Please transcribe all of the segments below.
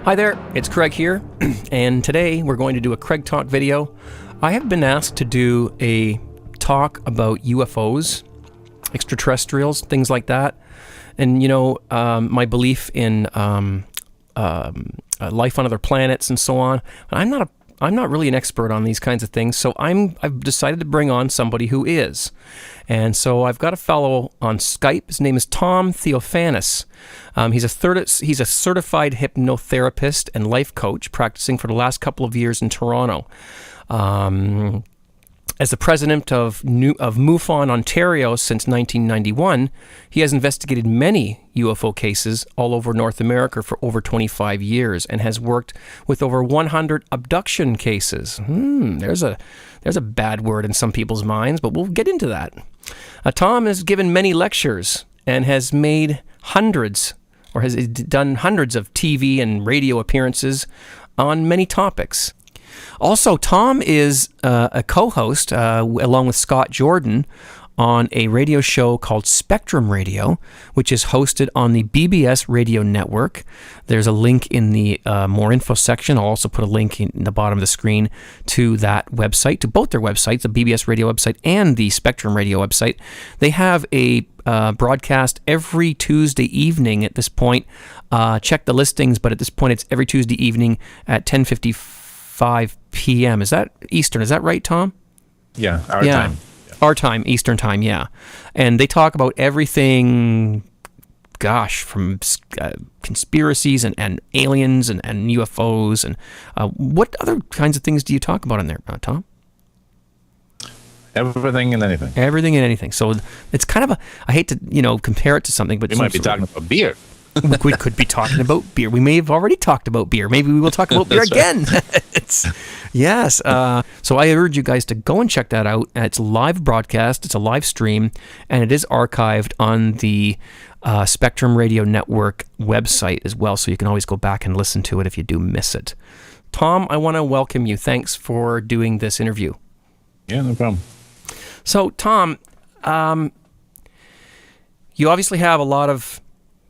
Hi there, it's Craig here, and today we're going to do a CraigTalk video. I have been asked to do a talk about UFOs, extraterrestrials, things like that, and my belief in life on other planets and so on. I'm not really an expert on these kinds of things, so I've decided to bring on somebody who is. And so I've got a fellow on Skype. His name is Tom Theofanous. He's a certified hypnotherapist and life coach practicing for the last couple of years in Toronto. As the president of MUFON Ontario since 1991, he has investigated many UFO cases all over North America for over 25 years and has worked with over 100 abduction cases. There's a bad word in some people's minds, but we'll get into that. Tom has given many lectures and has made hundreds of TV and radio appearances on many topics. Also, Tom is a co-host, along with Scott Jordan, on a radio show called Spectrum Radio, which is hosted on the BBS radio network. There's a link in the more info section. I'll also put a link in the bottom of the screen to that website, to both their websites, the BBS radio website and the Spectrum Radio website. They have a broadcast every Tuesday evening at this point. Check the listings, but at this point it's every Tuesday evening at 10:55 p.m. Is that Eastern? Is that right, Tom? Yeah, our time. Our time, Eastern time, yeah. And they talk about everything, from conspiracies and aliens and UFOs. And what other kinds of things do you talk about in there, Tom? Everything and anything. Everything and anything. So it's kind of I hate to, compare it to something, but... We might be talking about beer. We could be talking about beer. We may have already talked about beer. Maybe we will talk about beer again. Yes. So I urge you guys to go and check that out. It's a live broadcast. It's a live stream, and it is archived on the Spectrum Radio Network website as well, so you can always go back and listen to it if you do miss it. Tom, I want to welcome you. Thanks for doing this interview. Yeah, no problem. So, Tom, you obviously have a lot of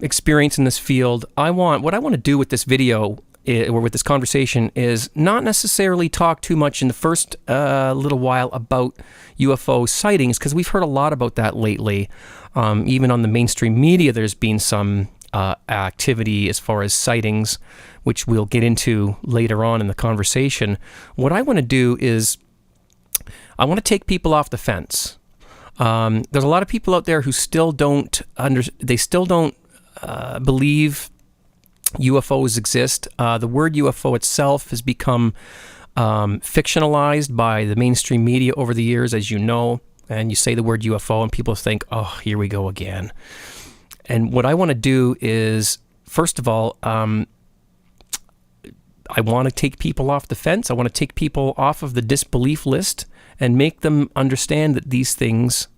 experience in this field. What I want to do with this video or with this conversation is not necessarily talk too much in the first little while about UFO sightings, because we've heard a lot about that lately. Even on the mainstream media, there's been some activity as far as sightings, which we'll get into later on in the conversation. What I want to do is I want to take people off the fence. There's a lot of people out there who still don't believe UFOs exist. The word UFO itself has become fictionalized by the mainstream media over the years, as you know, and you say the word UFO and people think, oh, here we go again. And what I want to do is, first of all, I want to take people off the fence. I want to take people off of the disbelief list and make them understand that these things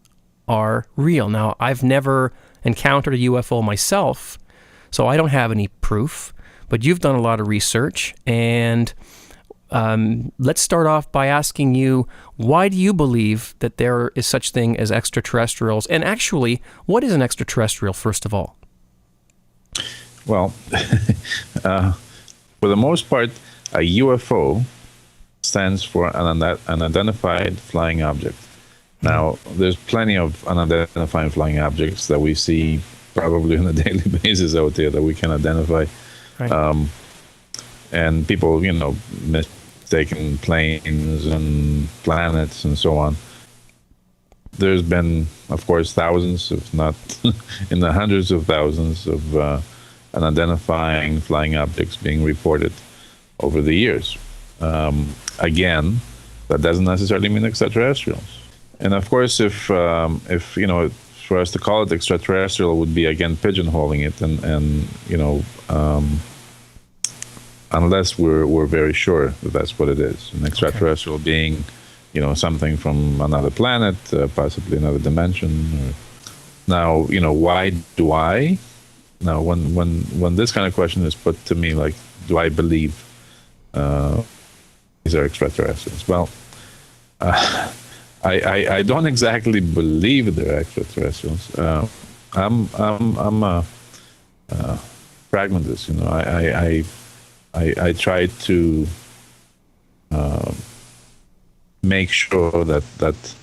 are real. Now, I've never encountered a UFO myself, so I don't have any proof, but you've done a lot of research, and let's start off by asking you, why do you believe that there is such thing as extraterrestrials? And actually, what is an extraterrestrial, first of all? Well, for the most part, a UFO stands for an unidentified flying object. Now, there's plenty of unidentified flying objects that we see probably on a daily basis out there that we can identify. Right. And people, mistaken planes and planets and so on. There's been, of course, thousands, if not in the hundreds of thousands of unidentifying flying objects being reported over the years. Again, that doesn't necessarily mean extraterrestrials. And of course, if for us to call it extraterrestrial would be again pigeonholing it, and unless we're very sure that that's what it is, an extraterrestrial being, something from another planet, possibly another dimension. Now, why do I? Now, when this kind of question is put to me, like, do I believe these are extraterrestrials? Well, I don't exactly believe they're extraterrestrials. I'm a pragmatist. I try to make sure that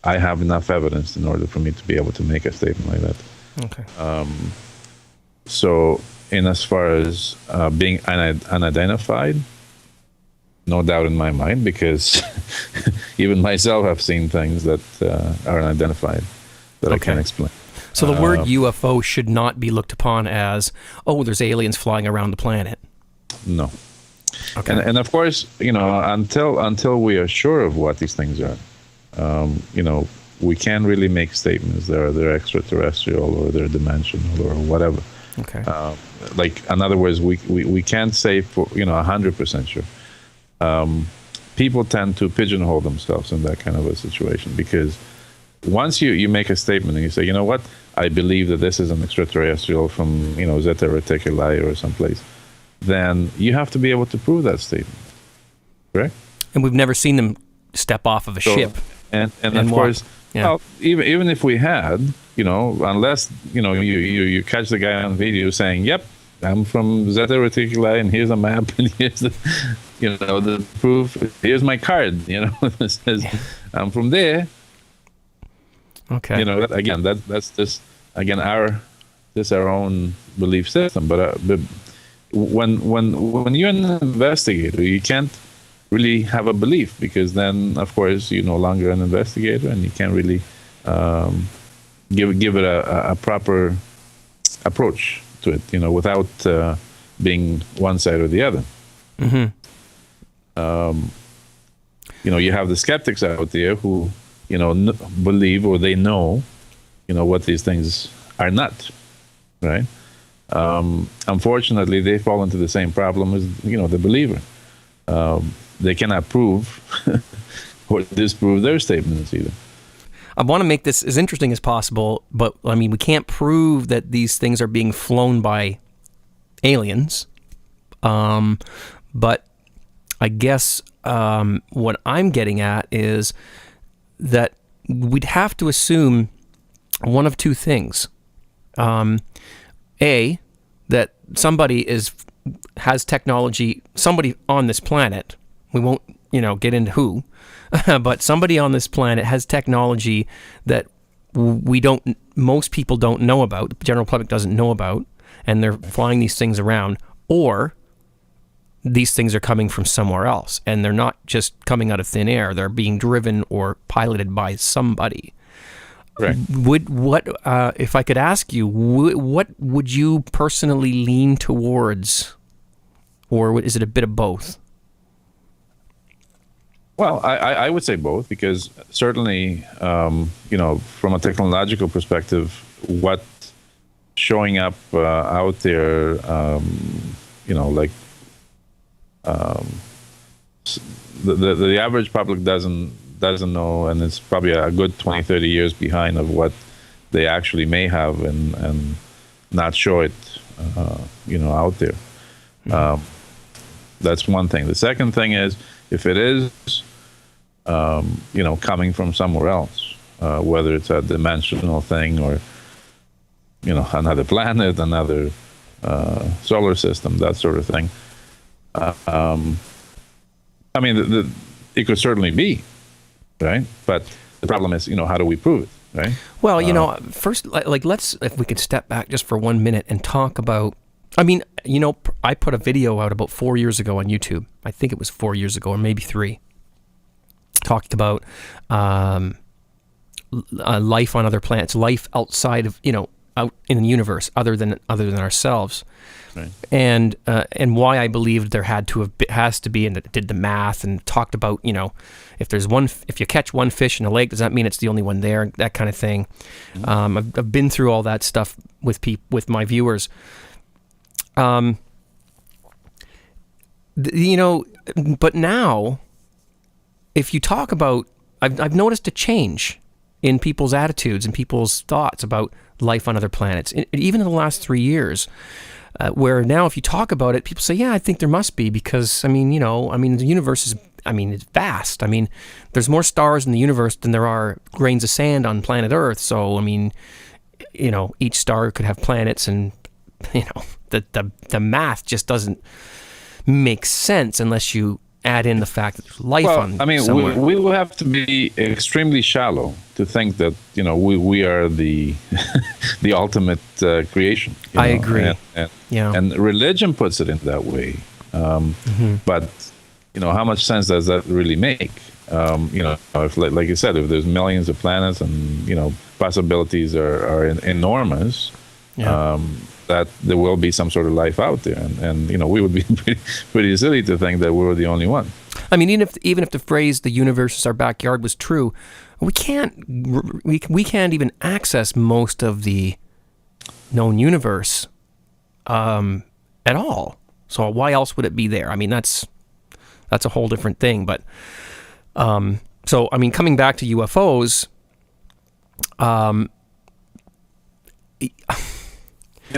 I have enough evidence in order for me to be able to make a statement like that. Okay. So, in as far as being unidentified, no doubt in my mind, because even myself have seen things that are unidentified that I can't explain. So the word UFO should not be looked upon as, oh, there's aliens flying around the planet. No. Okay. And of course, until we are sure of what these things are, we can't really make statements. They're extraterrestrial or they're dimensional or whatever. Okay. Like, in other words, we can't say for 100% sure. People tend to pigeonhole themselves in that kind of a situation, because once you make a statement and you say, you know what, I believe that this is an extraterrestrial from Zeta Reticuli or someplace, then you have to be able to prove that statement, correct? And we've never seen them step off of a ship. And of course, well, even if we had, unless you catch the guy on video saying, "Yep, I'm from Zeta Reticuli, and here's a map, and here's the, the proof. Here's my card, that says I'm from there." Okay. Again, that's just our own belief system. But when you're an investigator, you can't really have a belief, because then, of course, you're no longer an investigator, and you can't really give it a proper approach to it, without being one side or the other. Mm-hmm. You have the skeptics out there who, believe, or they know, what these things are not, right? Unfortunately, they fall into the same problem as, the believer. They cannot prove or disprove their statements either. I want to make this as interesting as possible, but I mean, we can't prove that these things are being flown by aliens. But I guess what I'm getting at is that we'd have to assume one of two things. A, that somebody has technology, somebody on this planet, we won't, get into who, but somebody on this planet has technology that most people don't know about, the general public doesn't know about, and they're flying these things around, or these things are coming from somewhere else, and they're not just coming out of thin air, they're being driven or piloted by somebody. Right. If I could ask you, what would you personally lean towards, or is it a bit of both? Well, I would say both, because certainly, from a technological perspective, what showing up out there, like the average public doesn't know, and it's probably a good 20, 30 years behind of what they actually may have and not show it, out there. That's one thing. The second thing is, if it is, coming from somewhere else, whether it's a dimensional thing or, another planet, another solar system, that sort of thing. I mean, it could certainly be, right? But the problem is, how do we prove it, right? Well, first, let's, if we could step back just for 1 minute and talk about, I mean, I put a video out about 4 years ago on YouTube. I think it was 4 years ago, or maybe 3. Talked about life on other planets, life outside of, out in the universe, other than ourselves. Right. And why I believed there has to be, and did the math and talked about, if you catch one fish in a lake, does that mean it's the only one there? That kind of thing. Mm-hmm. I've been through all that stuff with my viewers. But now, if you talk about, I've noticed a change in people's attitudes and people's thoughts about life on other planets, even in the last 3 years. Where now, if you talk about it, people say, "Yeah, I think there must be," because the universe is, it's vast. There's more stars in the universe than there are grains of sand on planet Earth. So, each star could have planets, and the math just doesn't makes sense unless you add in the fact that there's life on somewhere. we will have to be extremely shallow to think that we are the the ultimate creation. I agree. And religion puts it in that way. But how much sense does that really make? If, like you said, if there's millions of planets and possibilities are enormous. Yeah. That there will be some sort of life out there, and we would be pretty silly to think that we were the only one. I mean, even if the phrase "the universe is our backyard" was true, we can't even access most of the known universe at all. So why else would it be there? I mean, that's a whole different thing. But so I mean, coming back to UFOs.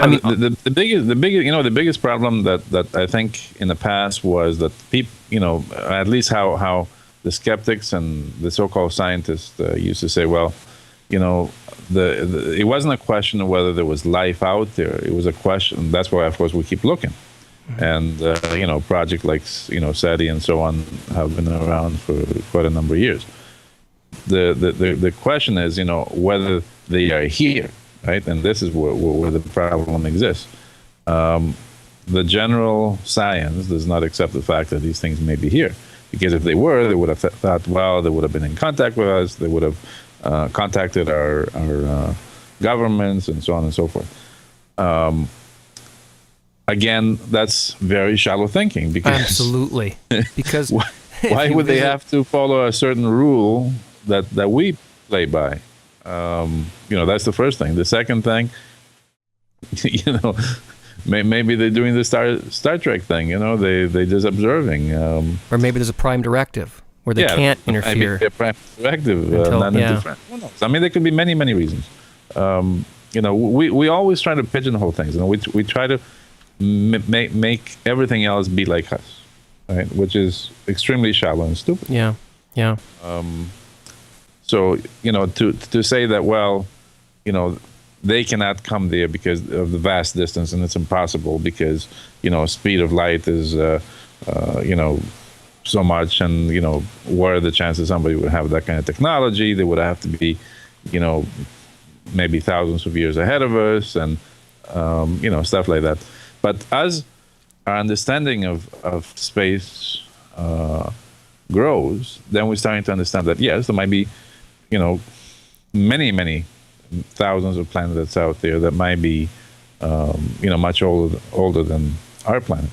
I mean, the biggest problem that I think in the past was that people, at least how the skeptics and the so-called scientists used to say, well, it wasn't a question of whether there was life out there. It was a question. That's why, of course, we keep looking. And projects like SETI and so on have been around for quite a number of years. The question is, whether they are here. Right, and this is where the problem exists. The general science does not accept the fact that these things may be here, because if they were, they would have thought, well, they would have been in contact with us. They would have contacted our governments and so on and so forth. Again, that's very shallow thinking. Because absolutely, because why would they have to follow a certain rule that we play by? That's the first thing. The second thing, maybe they're doing the Star Trek thing. They just observing. Or maybe there's a prime directive where they can't interfere. Maybe a prime directive, not indifferent. Who knows? I mean, there could be many, many reasons. We always try to pigeonhole things. We try to make everything else be like us, right? Which is extremely shallow and stupid. Yeah. So, to say that, well, they cannot come there because of the vast distance and it's impossible because, speed of light is, so much. And, what are the chances somebody would have that kind of technology? They would have to be, maybe thousands of years ahead of us and, stuff like that. But as our understanding of space grows, then we're starting to understand that, yes, there might be many, many thousands of planets out there that might be, much older than our planet,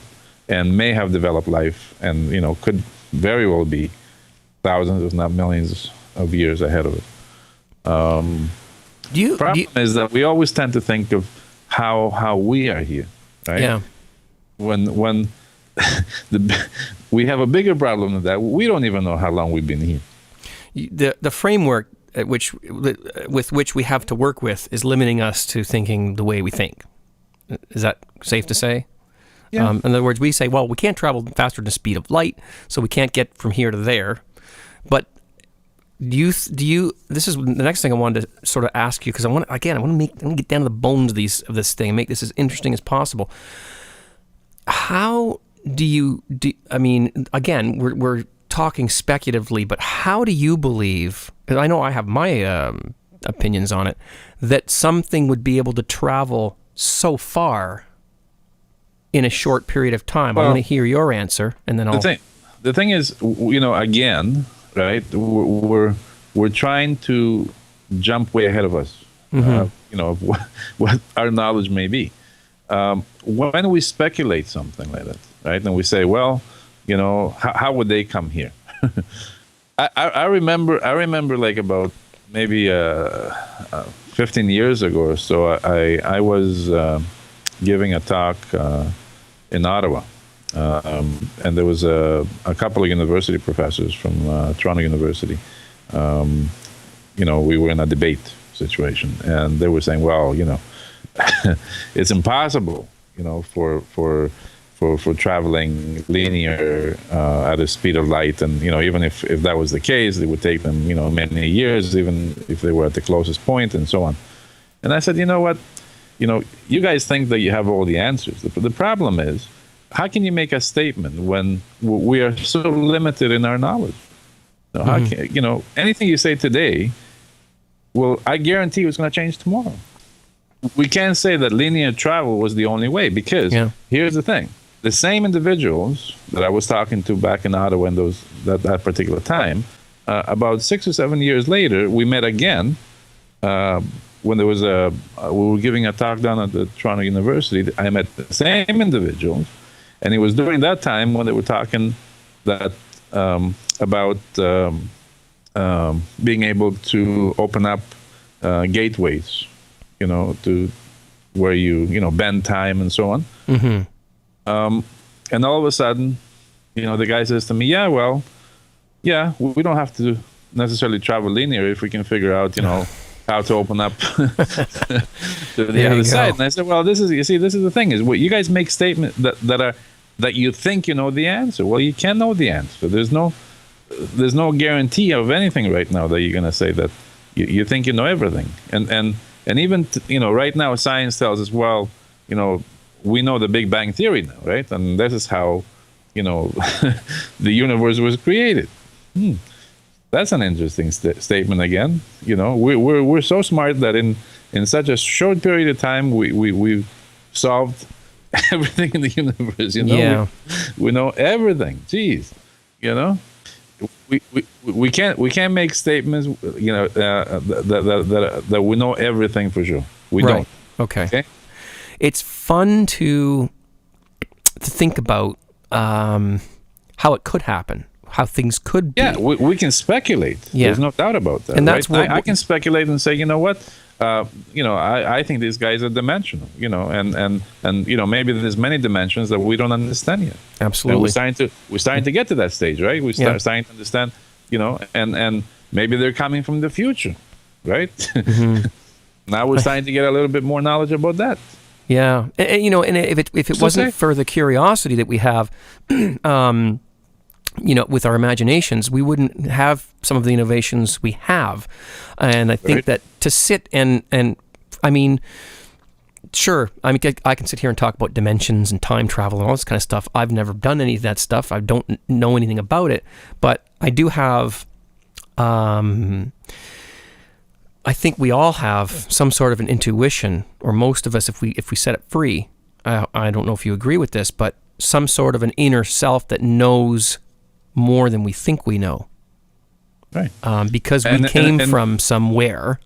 and may have developed life, and could very well be thousands, if not millions, of years ahead of it. The problem is that we always tend to think of how we are here, right? Yeah. When we have a bigger problem than that. We don't even know how long we've been here. The framework with which we have to work with is limiting us to thinking the way we think. Is that safe to say? Yeah. In other words, we say, well, we can't travel faster than the speed of light, so we can't get from here to there. But do you? This is the next thing I wanted to sort of ask you, because I want to get down to the bones of this thing and make this as interesting as possible. How do you? I mean, again, we're talking speculatively, but how do you believe, and I know I have my opinions on it, that something would be able to travel so far in a short period of time? Well, I want to hear your answer, and then the thing is, again, right, we're trying to jump way ahead of us, of what our knowledge may be. When we speculate something like that, right, and we say, well, how would they come here? I remember like about maybe 15 years ago or so, I was giving a talk in Ottawa, and there was a couple of university professors from Toronto University. We were in a debate situation, and they were saying, well, it's impossible, for traveling linear at a speed of light, and even if that was the case, it would take them many years, even if they were at the closest point, and so on. And I said, you know what, you guys think that you have all the answers. The problem is how can you make a statement when we are so limited in our knowledge? How can, anything you say today, well, I guarantee you it's going to change tomorrow. We can't say that linear travel was the only way, because here's the thing. The same individuals that I was talking to back in Ottawa in that particular time, about 6 or 7 years later, we met again when there was we were giving a talk down at the Toronto University. I met the same individuals, and it was during that time when they were talking that about being able to open up gateways, to where you bend time and so on. And all of a sudden, the guy says to me, we don't have to necessarily travel linear if we can figure out, how to open up to the other side. And I said, well, this is the thing, is what you guys make statements that you think you know the answer. Well, you can't know the answer. There's no guarantee of anything right now that you're going to say that you think you know everything. And even right now science tells us, well, we know the Big Bang Theory now, right? And this is how the universe was created. That's an interesting statement again. We're so smart that in such a short period of time we've solved everything in the universe. We know everything. Jeez, we can't make statements that we know everything for sure. We don't. Okay. It's fun to think about how it could happen, how things could be. Yeah, we can speculate. Yeah. There's no doubt about that. And that's right? I can speculate and say, you know what, I think these guys are dimensional. And maybe there's many dimensions that we don't understand yet. Absolutely. And we're starting to get to that stage, right? We're starting to understand, and maybe they're coming from the future, right? Now we're starting to get a little bit more knowledge about that. Yeah, and if it wasn't for the curiosity that we have, with our imaginations, we wouldn't have some of the innovations we have. And I think that to sit and I mean, sure, I can sit here and talk about dimensions and time travel and all this kind of stuff. I've never done any of that stuff. I don't know anything about it, but I do have. I think we all have some sort of an intuition, or most of us, if we set it free. I don't know if you agree with this, but some sort of an inner self that knows more than we think we know. Right. Because we came from somewhere.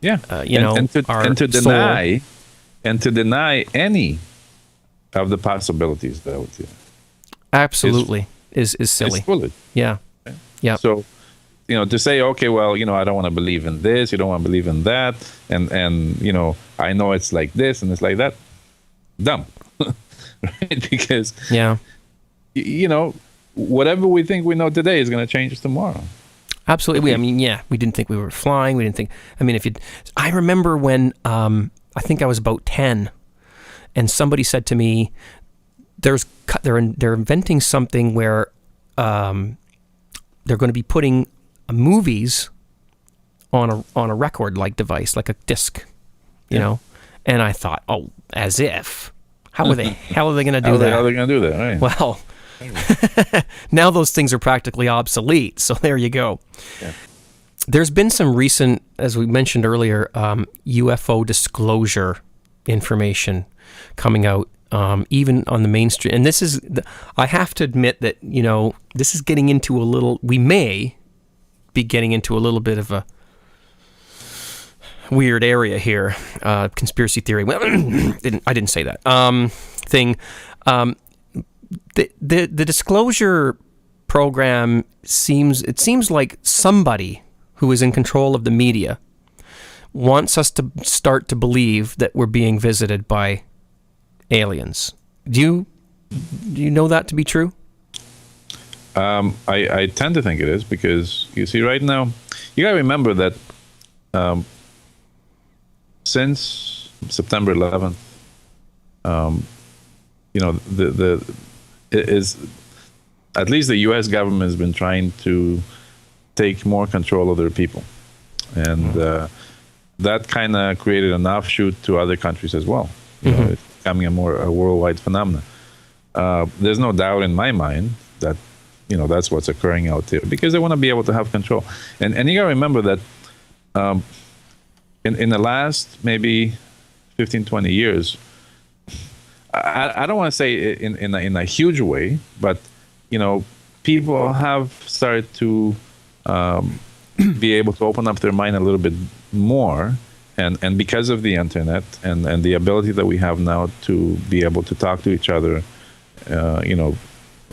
Yeah. And to deny any of the possibilities that out there. Absolutely, is silly. It's foolish. Yeah. Okay? Yeah. So, to say, okay, well, I don't want to believe in this, you don't want to believe in that, and I know it's like this and it's like that. Dumb. Right? Because, whatever we think we know today is going to change tomorrow. Absolutely. We didn't think we were flying. We didn't think, I remember when, I think I was about 10, and somebody said to me, they're inventing something where, they're going to be putting movies on a record-like device, like a disc, you know? And I thought, as if. How are they going to do that? How are they going to do that? Right. Well, now those things are practically obsolete, so there you go. Yeah. There's been some recent, as we mentioned earlier, UFO disclosure information coming out, even on the mainstream. And this is, I have to admit that, this is getting into we may be getting into a little bit of a weird area here, conspiracy theory. Well, I didn't say that. Thing. The disclosure program seems like somebody who is in control of the media wants us to start to believe that we're being visited by aliens. Do you know that to be true? I tend to think it is, because you see right now, you gotta remember that since September 11th, at least the U.S. government has been trying to take more control of their people, and that kind of created an offshoot to other countries as well. It's becoming a worldwide phenomenon. there's no doubt in my mind that, that's what's occurring out there, because they want to be able to have control. And you got to remember that in the last maybe 15, 20 years, I don't want to say in a huge way, but, people have started to be able to open up their mind a little bit more. And because of the internet and the ability that we have now to be able to talk to each other,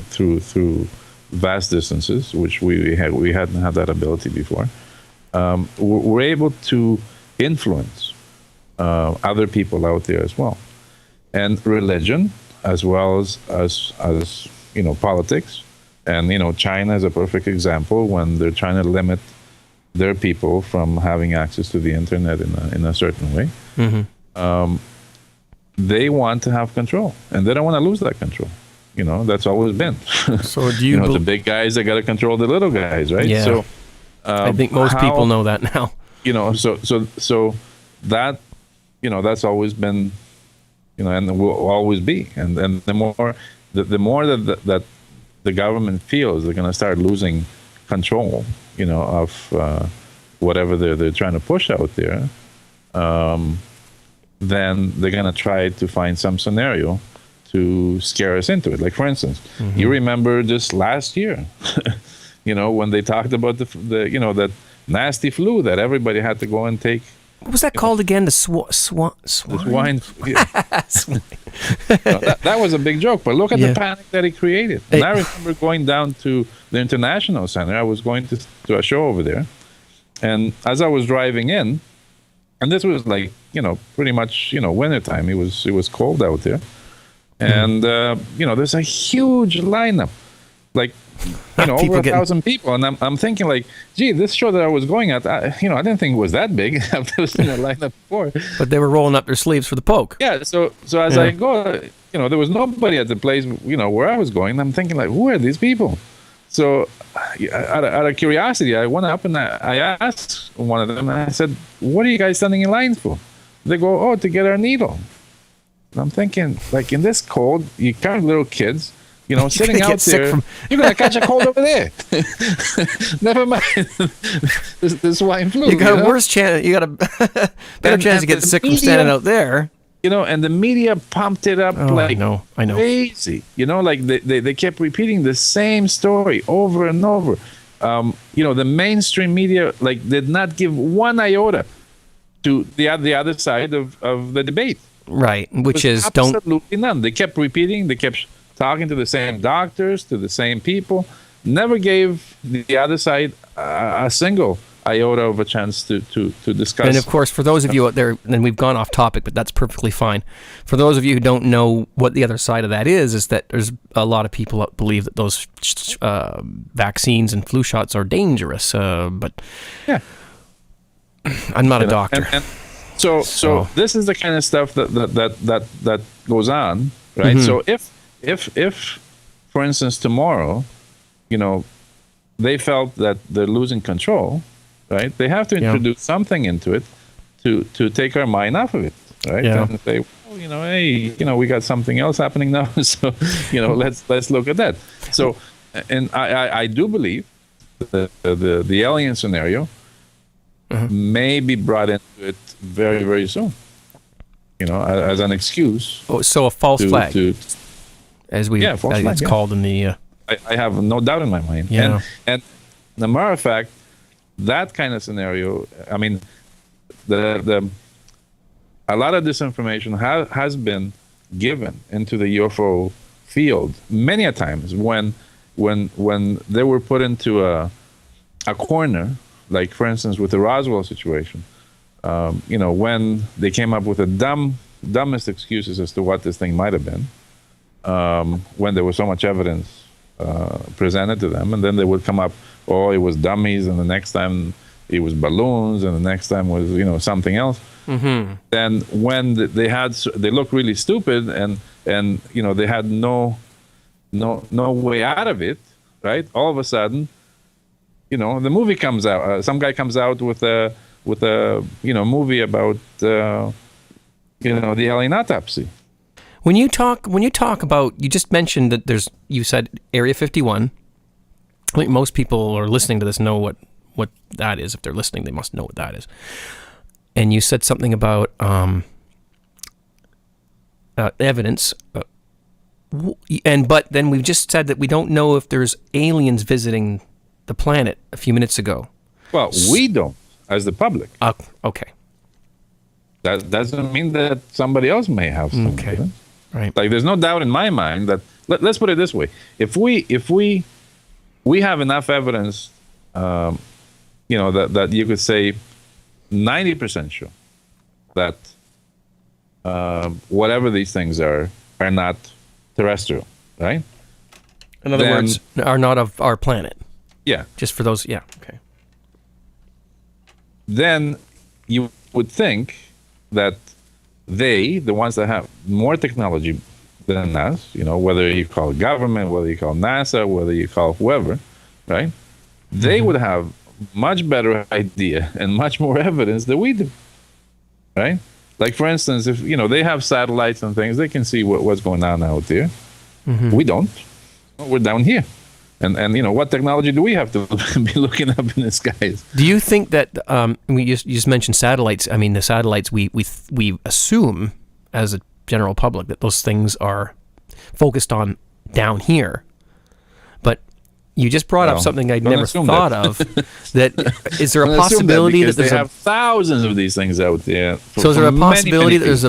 through vast distances, which we hadn't had that ability before, we're able to influence other people out there as well, and religion as well as politics, and China is a perfect example when they're trying to limit their people from having access to the internet in a certain way. Mm-hmm. They want to have control, and they don't want to lose that control. That's always been. So do you? The big guys that got to control the little guys, right? Yeah. So I think most people know that now. So that that's always been, and will always be. And the more that the government feels they're going to start losing control, of whatever they're trying to push out there, then they're going to try to find some scenario to scare us into it. Like, for instance, mm-hmm. you remember just last year, when they talked about the that nasty flu that everybody had to go and take. What was that called again? The swine? Swine. Yeah. That was a big joke, but look at the panic that it created. And I remember going down to the International Center. I was going to a show over there, and as I was driving in, and this was like, pretty much, wintertime. It was cold out there. And, there's a huge lineup, like, over 1,000 people. And I'm thinking, like, gee, this show that I was going at, I didn't think it was that big. I've never seen a lineup before. But they were rolling up their sleeves for the poke. Yeah, so as I go, there was nobody at the place, where I was going. I'm thinking, like, who are these people? So out of curiosity, I went up and I asked one of them, and I said, what are you guys standing in lines for? They go, to get our needle. And I'm thinking, like, in this cold, you got little kids, sitting out there. You're going to catch a cold over there. Never mind the swine flu. You got a worse chance. You got a better chance to get sick from standing out there. And the media pumped it up like I know. crazy. Like they kept repeating the same story over and over. The mainstream media did not give one iota to the other side of the debate. Right, which is absolutely none. They kept repeating. They kept talking to the same doctors, to the same people. Never gave the other side a single iota of a chance to discuss. And of course, for those of you out there, and we've gone off topic, but that's perfectly fine. For those of you who don't know what the other side of that is that there's a lot of people that believe that those vaccines and flu shots are dangerous. But yeah, I'm not a doctor. So this is the kind of stuff that goes on, right? Mm-hmm. So if, for instance, tomorrow, they felt that they're losing control, right? They have to introduce something into it to take our mind off of it, right? Yeah. And say, well, hey, we got something else happening now, so let's look at that. So, and I do believe the alien scenario may be brought into it very, very soon, as an excuse. Oh, so a false flag, as it's called in the. I have no doubt in my mind. Yeah. And as a matter of fact, that kind of scenario, I mean, a lot of this information has been given into the UFO field many a times when they were put into a corner. Like, for instance, with the Roswell situation, when they came up with the dumbest excuses as to what this thing might have been, when there was so much evidence presented to them, and then they would come up, it was dummies, and the next time it was balloons, and the next time was something else. Mm-hmm. Then when they looked really stupid, and they had no way out of it, right? All of a sudden, the movie comes out. Some guy comes out with a movie about the alien autopsy. When you talk about, you just mentioned that you said Area 51. I think most people are listening to this know what that is. If they're listening, they must know what that is. And you said something about evidence. But then we've just said that we don't know if there's aliens visiting the planet a few minutes ago. Well, we don't, as the public. Okay. That doesn't mean that somebody else may have some evidence. Right. Like, there's no doubt in my mind that, let's put it this way. If we have enough evidence, that you could say 90% sure that whatever these things are not terrestrial, right? In other words, are not of our planet. Yeah. Just for those, yeah, okay. Then you would think that the ones that have more technology than us, whether you call government, whether you call NASA, whether you call whoever, right? They would have much better idea and much more evidence than we do, right? Like, for instance, if they have satellites and things, they can see what's going on out there. We don't. We're down here, and what technology do we have to be looking up in the skies? Do you think that you just mentioned satellites? I mean, the satellites we assume as a general public that those things are focused on down here, but you just brought up something I'd never thought of. That is there a possibility that there's have thousands of these things out there? So is there a possibility that there's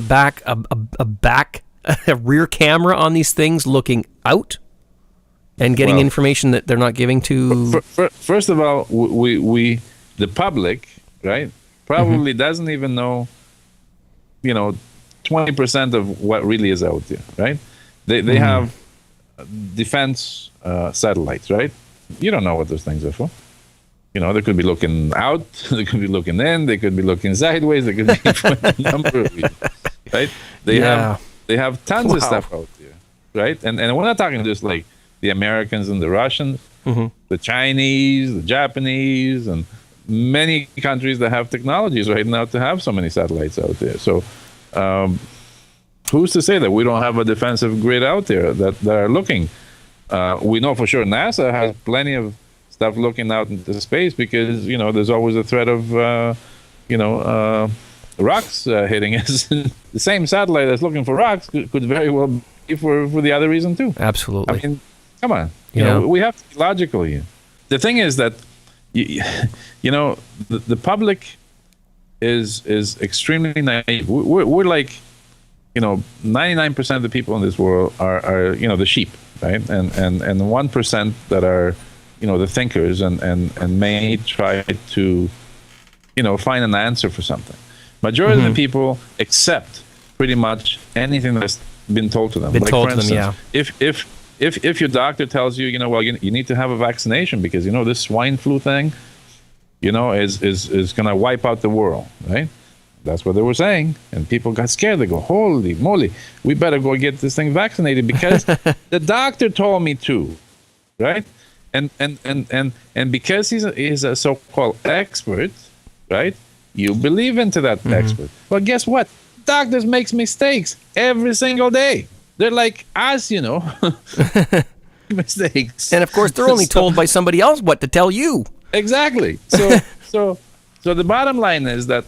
a rear camera on these things looking out and getting information that they're not giving to? First of all, we the public, right, probably doesn't even know, 20% of what really is out there, right? They have defense satellites, right? You don't know what those things are for. They could be looking out, they could be looking in, they could be looking sideways, they could be for a number of reasons, right? They have tons of stuff out there, right? And we're not talking just like the Americans and the Russians, the Chinese, the Japanese, and many countries that have technologies right now to have so many satellites out there. So who's to say that we don't have a defensive grid out there that are looking? We know for sure NASA has plenty of stuff looking out into space because, there's always a threat of, rocks hitting us. The same satellite that's looking for rocks could very well be for the other reason too. Absolutely. I mean, come on. We have to be logical here. The thing is that, the public is extremely naive. We're like, 99% of the people in this world are the sheep, right? And 1% that are, the thinkers and may try to, find an answer for something. Majority of the people accept pretty much anything that's been told to them. For instance, if your doctor tells you, you need to have a vaccination because, this swine flu thing, is going to wipe out the world, right? That's what they were saying, and people got scared. They go, "Holy moly, we better go get this thing vaccinated because the doctor told me to," right? And because he's a so-called expert, right? You believe into that expert. Well, guess what? Doctors makes mistakes every single day. They're like us, mistakes. And of course, they're only told by somebody else what to tell you. Exactly. So the bottom line is that,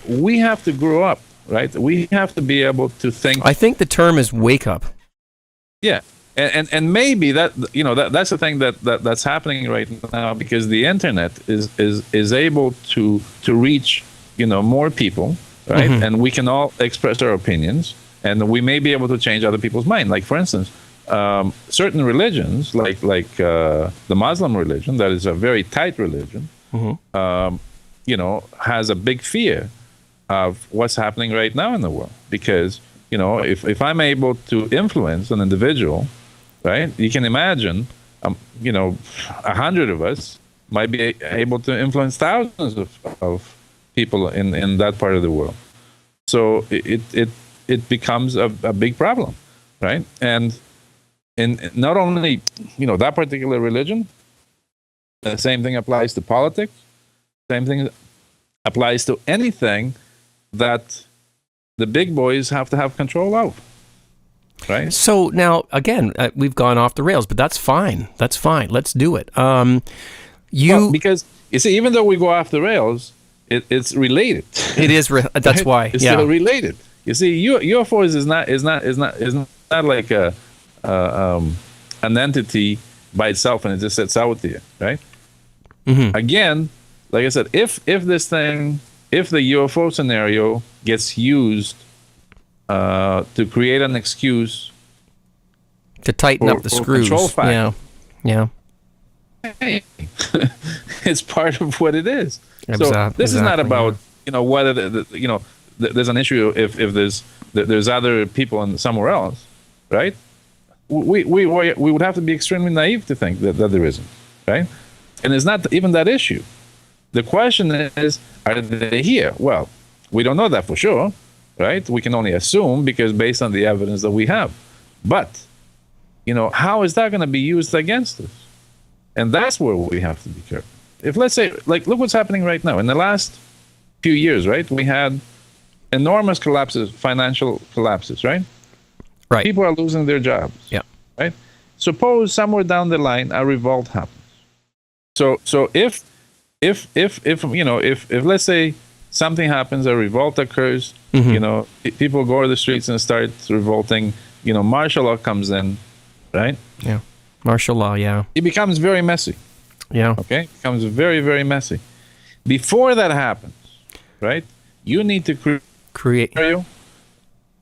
we have to grow up, right? We have to be able to think. I think the term is wake up. Yeah. And maybe that's the thing that's happening right now because the internet is able to reach, more people, right? And we can all express our opinions and we may be able to change other people's mind. Like, for instance, certain religions, like the Muslim religion, that is a very tight religion, has a big fear of what's happening right now in the world. Because, if I'm able to influence an individual, right, you can imagine, 100 of us might be able to influence thousands of people in that part of the world. So it becomes a big problem, right? And not only, that particular religion, the same thing applies to politics. Same thing applies to anything that the big boys have to have control of. right? So now, again, we've gone off the rails, but that's fine. That's fine. Let's do it. Because you see, even though we go off the rails, it's related. It is. That's right? why. It's still related. You see, UFOs is not like an entity by itself and it just sits out there, right? Mm-hmm. Again, like I said, if the UFO scenario gets used to create an excuse to tighten up the screws, control factor, yeah. It's part of what it is. So this is not about whether there's an issue if there's other people in somewhere else, right? We would have to be extremely naive to think that there isn't, right? And it's not even that issue. The question is, are they here? Well, we don't know that for sure, right? We can only assume because based on the evidence that we have. But how is that going to be used against us? And that's where we have to be careful. If, let's say, like, look what's happening right now. In the last few years, right, we had enormous collapses, financial collapses, right? Right. People are losing their jobs. Yeah. Right? Suppose somewhere down the line a revolt happens. So if let's say something happens, a revolt occurs, people go to the streets and start revolting, martial law comes in, right? Yeah. Martial law, yeah. It becomes very messy. Yeah. Okay? It becomes very, very messy. Before that happens, right, you need to create a scenario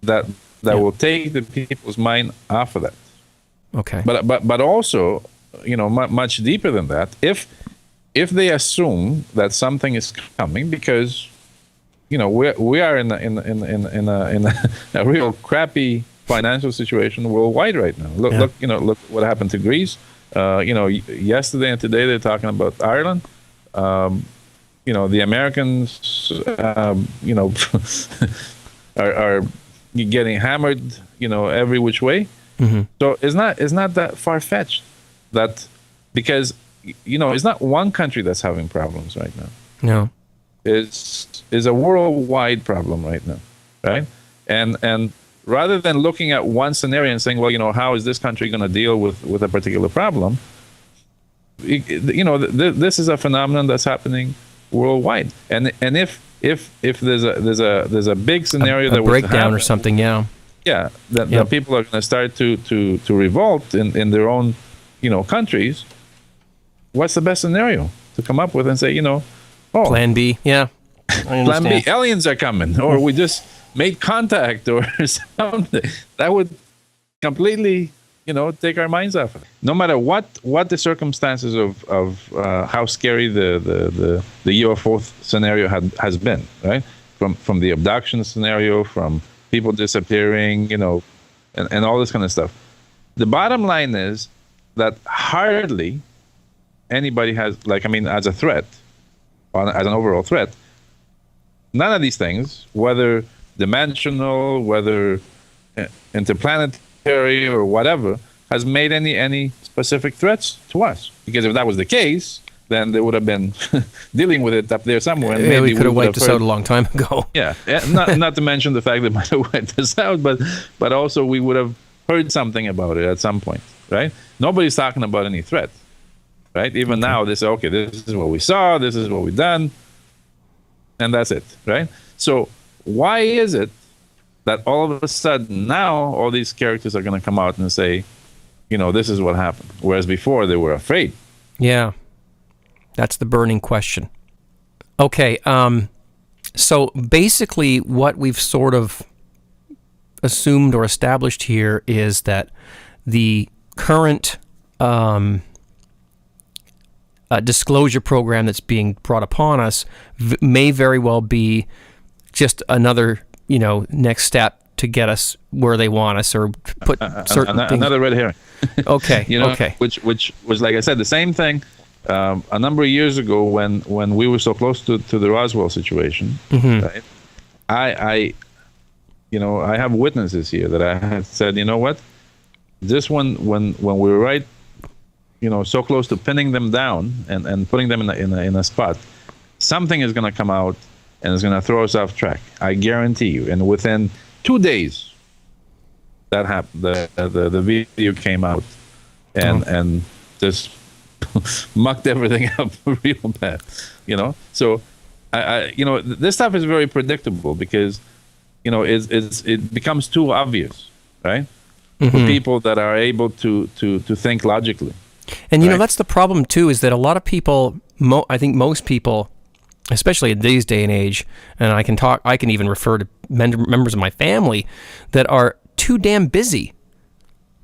that will take the people's mind off of that. Okay. But also, much deeper than that, if they assume that something is coming, because we are in a real crappy financial situation worldwide right now. Look what happened to Greece. Yesterday and today they're talking about Ireland. The Americans, are getting hammered, every which way. Mm-hmm. So it's not that far-fetched that, because it's not one country that's having problems right now. No, it's a worldwide problem right now, right? And rather than looking at one scenario and saying, well, how is this country going to deal with a particular problem? This is a phenomenon that's happening worldwide. And if there's a big scenario that breakdown happen, or something, that people are going to start to revolt in their own countries, what's the best scenario to come up with and say, plan B, plan B, aliens are coming, or we just made contact or something. That would completely take our minds off it. No matter what the circumstances of how scary the UFO scenario has been, right? From the abduction scenario, from people disappearing, and all this kind of stuff. The bottom line is that hardly anybody has, as a threat, as an overall threat, none of these things, whether dimensional, whether interplanetary or whatever, has made any specific threats to us. Because if that was the case, then they would have been dealing with it up there somewhere. And maybe we could have wiped us out a long time ago. Yeah, not to mention the fact that might have wiped us out, but also we would have heard something about it at some point, right? Nobody's talking about any threat, right? Even now, they say, okay, this is what we saw, this is what we've done, and that's it, right? So why is it that all of a sudden now all these characters are going to come out and say, this is what happened, whereas before they were afraid? Yeah. That's the burning question. Okay, so basically what we've sort of assumed or established here is that the current disclosure program that's being brought upon us may very well be just another, next step to get us where they want us, or put certain things. Another red herring. Okay, okay. Which was, like I said, the same thing. A number of years ago, when we were so close to the Roswell situation, mm-hmm. right, I have witnesses here that I had said, what, this one, when we were right, so close to pinning them down and putting them in a spot, something is going to come out and it's going to throw us off track. I guarantee you. And within 2 days, that happened. The video came out, and just mucked everything up real bad, So, this stuff is very predictable because, it becomes too obvious, right? For people that are able to think logically. And that's the problem too, is that a lot of people, I think most people, especially in today's day and age, and I can even refer to members of my family that are too damn busy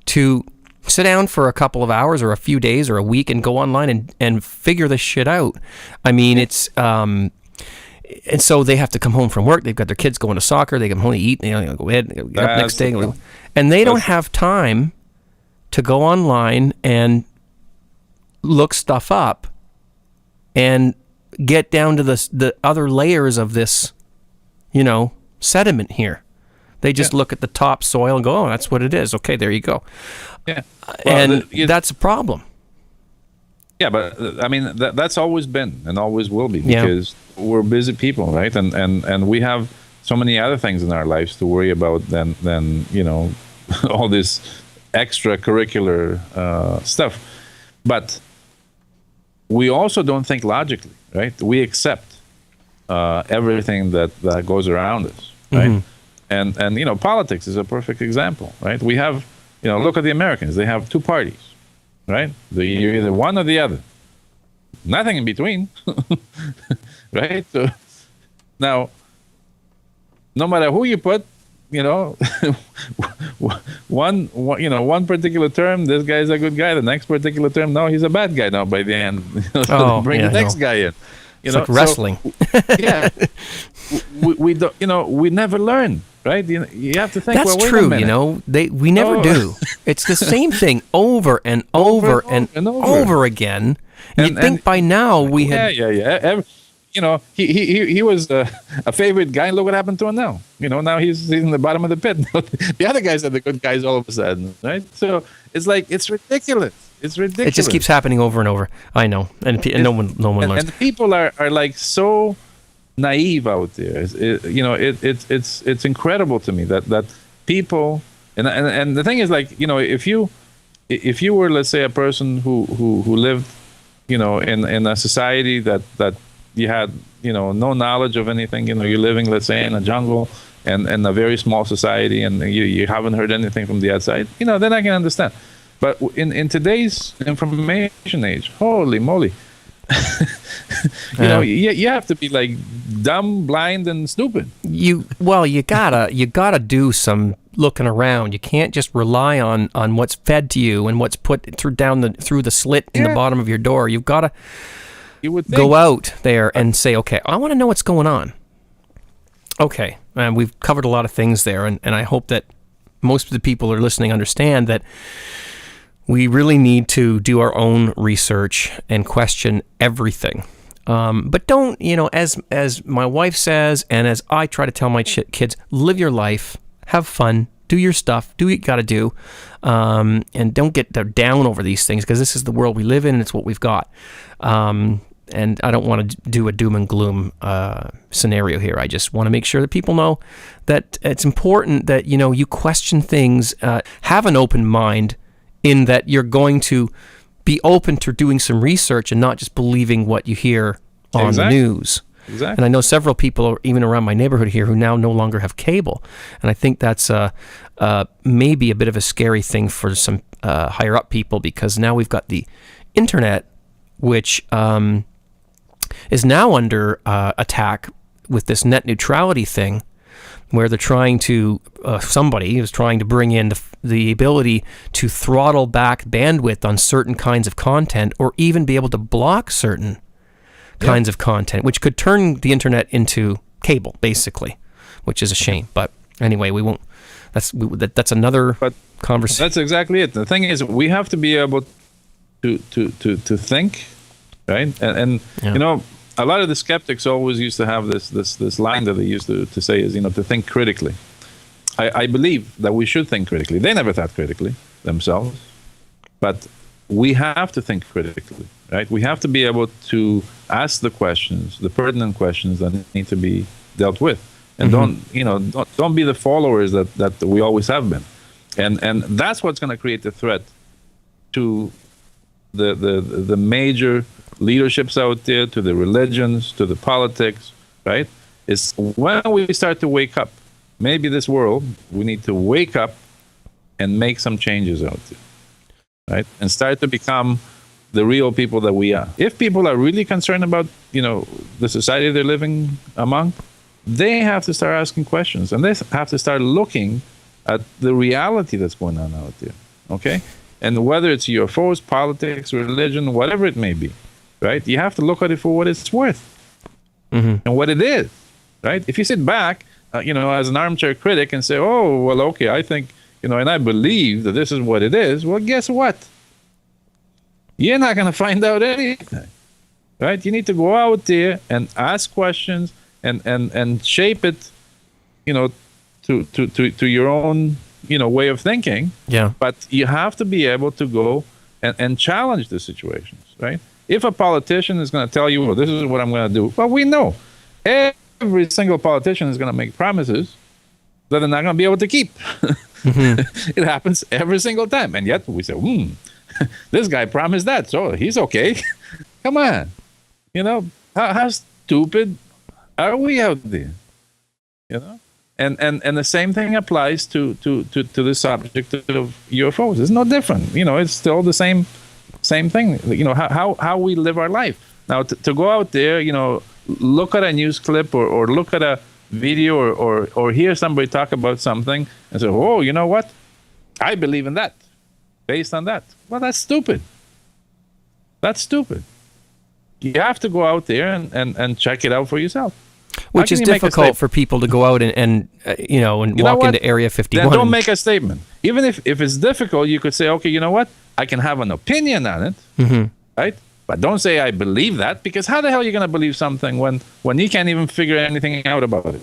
to sit down for a couple of hours or a few days or a week and go online and figure this shit out. I mean, it's and so they have to come home from work. They've got their kids going to soccer. They come home to eat. Go ahead, get up next day, and they don't have time to go online and look stuff up and get down to the other layers of this, sediment here. They just look at the top soil and go, oh, that's what it is. Okay, there you go. Yeah. Well, that's a problem. Yeah, but I mean, that's always been and always will be because we're busy people, right? And we have so many other things in our lives to worry about than all this extracurricular stuff. But we also don't think logically, right? We accept everything that goes around us, right? And politics is a perfect example, right? We have, look at the Americans. They have two parties, right? You're either one or the other. Nothing in between, right? So now, no matter who you put, one particular term, this guy's a good guy. The next particular term, no, he's a bad guy. Now by the end, bring the next guy in. It's like wrestling. We don't. We never learn, right? You have to think. That's true. We never do. It's the same thing over and over and over again. And you'd think by now we had. He was a favorite guy. Look what happened to him now. Now he's in the bottom of the pit. The other guys are the good guys all of a sudden, right? So it's like it's ridiculous. It's ridiculous. It just keeps happening over and over. I know, and no one learns. And the people are like so naive out there. It's incredible to me that people and the thing is, like, if you were, let's say, a person who lived in a society that you had no knowledge of anything, you're living, let's say, in a jungle and a very small society, and you haven't heard anything from the outside, then I can understand. But in today's information age, holy moly, you have to be like dumb, blind, and stupid. You gotta do some looking around. You can't just rely on what's fed to you and what's put through the slit in the bottom of your door. You've got to go out there and say, okay, I want to know what's going on. Okay, and we've covered a lot of things there, and I hope that most of the people who are listening understand that we really need to do our own research and question everything. But don't, as my wife says, and as I try to tell my kids, live your life, have fun, do your stuff, do what you got to do, and don't get down over these things, because this is the world we live in and it's what we've got. And I don't want to do a doom and gloom scenario here. I just want to make sure that people know that it's important that, you question things, have an open mind, in that you're going to be open to doing some research and not just believing what you hear on the news. Exactly. And I know several people, even around my neighborhood here, who now no longer have cable. And I think that's maybe a bit of a scary thing for some higher up people, because now we've got the internet, which is now under attack with this net neutrality thing, where they're trying to, somebody is trying to bring in the ability to throttle back bandwidth on certain kinds of content, or even be able to block certain kinds of content, which could turn the internet into cable, basically, which is a shame. But anyway, we won't. That's another conversation. That's exactly it. The thing is, we have to be able to think, right? And a lot of the skeptics always used to have this line that they used to say is, to think critically. I believe that we should think critically. They never thought critically themselves, but we have to think critically, right? We have to be able to ask the questions, the pertinent questions that need to be dealt with, and don't be the followers that we always have been. And that's what's going to create the threat to the major leaderships out there, to the religions, to the politics, right? Is when we start to wake up. Maybe this world, we need to wake up and make some changes out there, right? And start to become the real people that we are. If people are really concerned about, the society they're living among, they have to start asking questions, and they have to start looking at the reality that's going on out there, okay? And whether it's UFOs, politics, religion, whatever it may be, right? You have to look at it for what it's worth and what it is, right? If you sit back, as an armchair critic and say, oh, well, okay, I think, and I believe that this is what it is, well, guess what? You're not going to find out anything, right? You need to go out there and ask questions and shape it, to your own, way of thinking. Yeah. But you have to be able to go and challenge the situations, right? If a politician is going to tell you, well, this is what I'm going to do, well, we know every single politician is going to make promises that they're not going to be able to keep. It happens every single time. And yet we say, this guy promised that, so he's okay. Come on. How stupid are we out there? And the same thing applies to the subject of UFOs. It's no different. It's still the same thing. How we live our life. Now, to go out there, look at a news clip or look at a video or hear somebody talk about something and say, oh, you know what? I believe in that based on that. Well, that's stupid. That's stupid. You have to go out there and check it out for yourself. Which is difficult for people to go out and walk into Area 51. Then don't make a statement. Even if it's difficult, you could say, okay, you know what? I can have an opinion on it, right? But don't say I believe that, because how the hell are you going to believe something when you can't even figure anything out about it?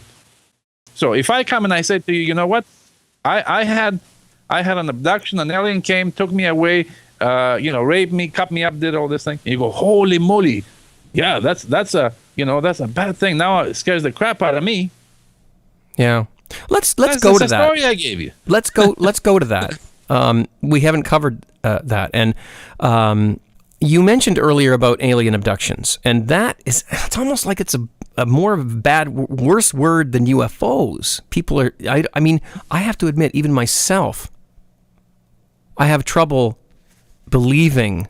So if I come and I say to you, you know what? I had an abduction, an alien came, took me away, raped me, cut me up, did all this thing. And you go, holy moly. Yeah, that's a bad thing. Now it scares the crap out of me. Yeah. Let's go to that. Story I gave you. Let's go to that. We haven't covered that. And you mentioned earlier about alien abductions, and it's almost like it's a more worse word than UFOs. People are, I have to admit, even myself, I have trouble believing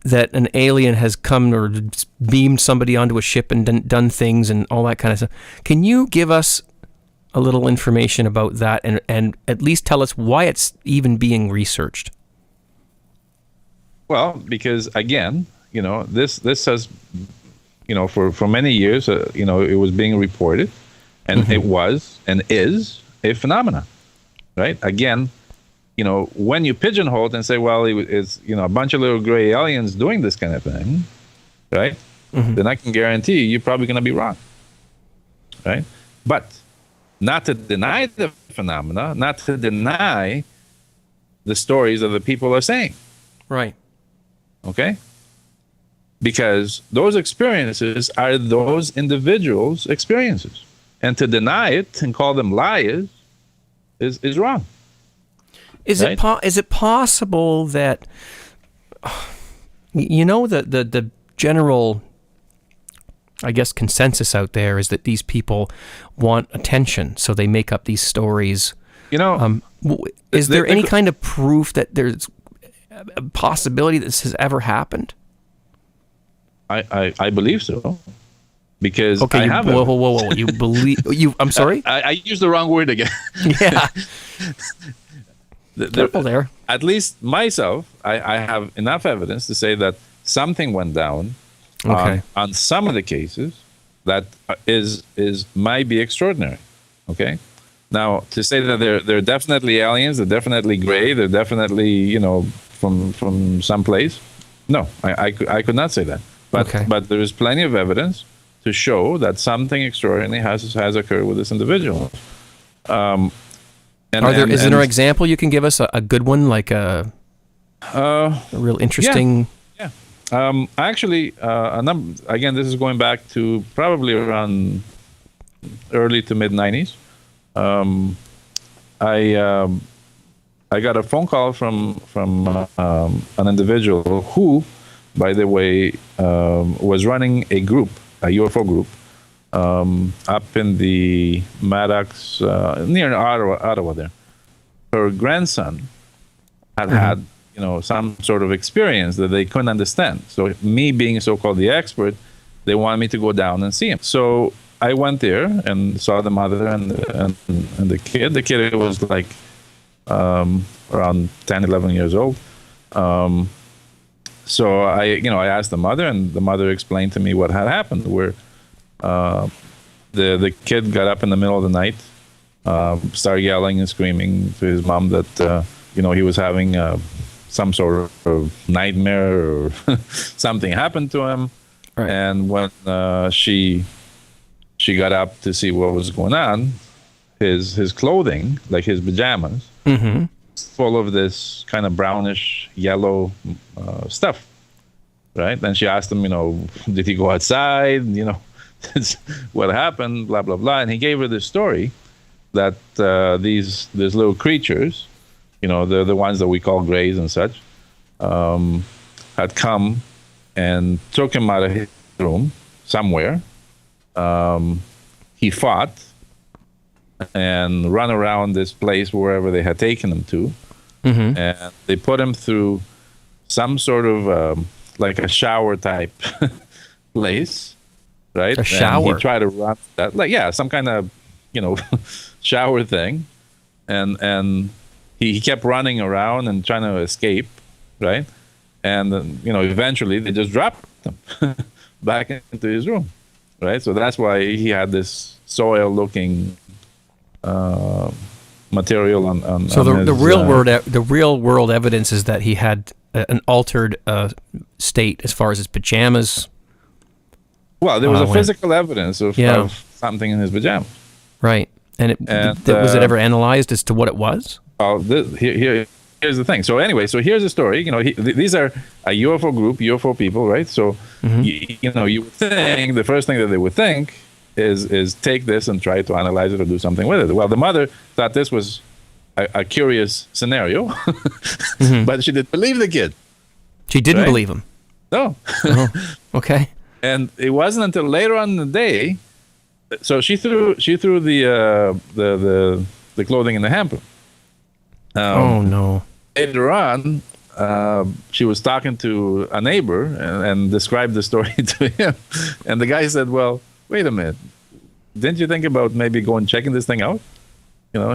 that an alien has come or beamed somebody onto a ship and done things and all that kind of stuff. Can you give us a little information about that and at least tell us why it's even being researched? Well, because again, this has, for many years, it was being reported, and it was and is a phenomenon, right? Again, when you pigeonhole it and say, well, it's a bunch of little gray aliens doing this kind of thing, right? Then I can guarantee you're probably going to be wrong, right? But not to deny the phenomena, not to deny the stories that the people are saying. Right. Okay? Because those experiences are those individuals' experiences. And to deny it and call them liars is wrong. Is it possible that the general, I guess, consensus out there is that these people want attention, so they make up these stories? Is there any kind of proof that there's a possibility that this has ever happened? I believe so, because okay, whoa! You believe you? I'm sorry. I used the wrong word again. Yeah. Careful there. At least myself, I have enough evidence to say that something went down on some of the cases that might be extraordinary. Okay. Now, to say that they're definitely aliens, they're definitely gray, they're definitely from someplace, no, I could not say that. But there is plenty of evidence to show that something extraordinary has occurred with this individual. Is there an example you can give us? A good one, like a real interesting. Yeah. Actually, again, this is going back to probably around early to mid 90s. I got a phone call from an individual who, by the way, was running a group, a UFO group, up in the Maddox, near Ottawa there. Her grandson had some sort of experience that they couldn't understand. So me being so-called the expert, they wanted me to go down and see him. So I went there and saw the mother and the kid. The kid was like around 10, 11 years old. So I asked the mother, and the mother explained to me what had happened, where the kid got up in the middle of the night, started yelling and screaming to his mom that he was having some sort of nightmare or something happened to him. Right. And when she got up to see what was going on, his clothing, like his pajamas, full of this kind of brownish yellow stuff, right? Then she asked him, did he go outside? What happened? Blah blah blah. And he gave her this story that these little creatures, the ones that we call grays and such, had come and took him out of his room somewhere. He fought and run around this place wherever they had taken him to, and they put him through some sort of like a shower type place, right? A shower. And he tried to run that, some kind of shower thing, and he kept running around and trying to escape, right? And eventually they just dropped him back into his room, right? So that's why he had this soil-looking material on. So on the his, real world evidence is that he had an altered state as far as his pajamas. Well, there was a physical evidence of something in his pajamas, right? And was it ever analyzed as to what it was? Well, here's the thing. So anyway, here's the story. These are a UFO group, UFO people, right? So you would think the first thing that they would think is take this and try to analyze it or do something with it. Well, the mother thought this was a curious scenario, but she didn't believe the kid. She didn't believe him. No. Oh, okay. And it wasn't until later on in the day. So she threw the clothing in the hamper. Oh no. Later on, she was talking to a neighbor and described the story to him. And the guy said, well, wait a minute. Didn't you think about maybe going checking this thing out?